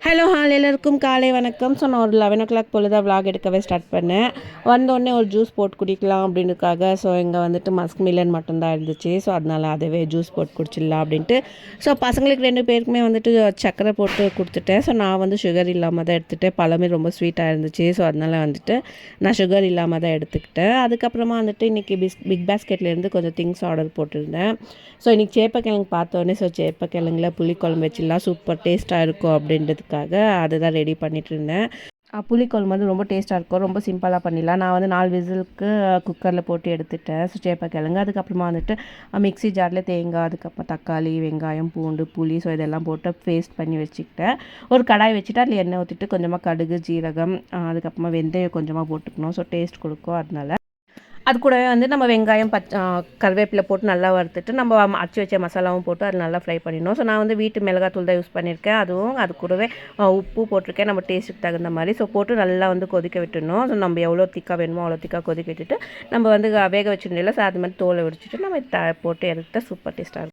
Hello எல்லாருக்கும் காலை வணக்கம். ஸோ நான் ஒரு 11 போல் தான் விலாக் எடுக்கவே ஸ்டார்ட் பண்ணேன். வந்தோடனே ஒரு ஜூஸ் போட்டு குடிக்கலாம் அப்படின்றதுக்காக. ஸோ இங்கே வந்துட்டு மஸ்க் மில்லன் மட்டும்தான் இருந்துச்சு. ஸோ அதனால் அதுவே ஜூஸ் போட்டு குடிச்சிடலாம் அப்படின்ட்டு. ஸோ பசங்களுக்கு 2 பேருக்குமே வந்துட்டு சர்க்கரை போட்டு கொடுத்துட்டேன். ஸோ நான் வந்து சுகர் இல்லாமல் தான் எடுத்துகிட்டேன். பழமே ரொம்ப ஸ்வீட்டாக இருந்துச்சு. ஸோ அதனால் வந்துட்டு நான் சுகர் இல்லாமல் தான் எடுத்துக்கிட்டேன். அதுக்கப்புறமா வந்துட்டு இன்றைக்கி பிக் பாஸ்கெட்லேருந்து கொஞ்சம் திங்ஸ் ஆர்டர் போட்டிருந்தேன். ஸோ இன்றைக்கி சேப்பக்கிழங்கு பார்த்தோன்னே சேப்பக்கிழங்குல புளிக்குழம்பு வச்சிடலாம், சூப்பர் டேஸ்ட்டாக இருக்கும் அப்படின்றதுக்காக அதுதான் ரெடி பண்ணிகிட்டு இருந்தேன். புளிக்குழம்பு வந்து ரொம்ப டேஸ்ட்டாக இருக்கும், ரொம்ப சிம்பிளாக பண்ணிடலாம். நான் வந்து 4 விசிலுக்கு குக்கரில் போட்டு எடுத்துட்டேன். ஸோ சேப்பக்கிழங்கு அதுக்கப்புறமா வந்துட்டு மிக்ஸி ஜாரில் தேங்காய், அதுக்கப்புறம் தக்காளி, வெங்காயம், பூண்டு, புளி, ஸோ இதெல்லாம் போட்டு பேஸ்ட் பண்ணி வச்சுக்கிட்டேன். ஒரு கடாய் வச்சுட்டு அதில் எண்ணெய் ஊற்றிட்டு கொஞ்சமாக கடுகு, ஜீரகம், அதுக்கப்புறமா வெந்தயம் கொஞ்சமாக போட்டுக்கணும். ஸோ டேஸ்ட் கொடுக்கும். அதனால அது கூடவே வந்து நம்ம வெங்காயம், கருவேப்பிலை போட்டு நல்லா வறுத்துட்டு நம்ம அரைச்சி வச்ச மசாலாவும் போட்டு அது நல்லா ஃப்ரை பண்ணிடணும். ஸோ நான் வந்து வீட்டு மிளகாத்தூள் தான் யூஸ் பண்ணியிருக்கேன். அதுவும் அது கூடவே உப்பு போட்டிருக்கேன் நம்ம டேஸ்ட்டுக்கு தகுந்த மாதிரி. ஸோ போட்டு நல்லா வந்து கொதிக்க விட்டுடணும். ஸோ நம்ம எவ்வளோ திக்காக வேணுமோ அவ்வளோ திக்காக கொதிக்க விட்டுட்டு நம்ம வந்து வேக வச்சுருந்ததில்ல. ஸோ அது மாதிரி தோலை உரிச்சிட்டு நம்ம போட்டு எடுத்தால் சூப்பர் டேஸ்ட்டாக இருக்கும்.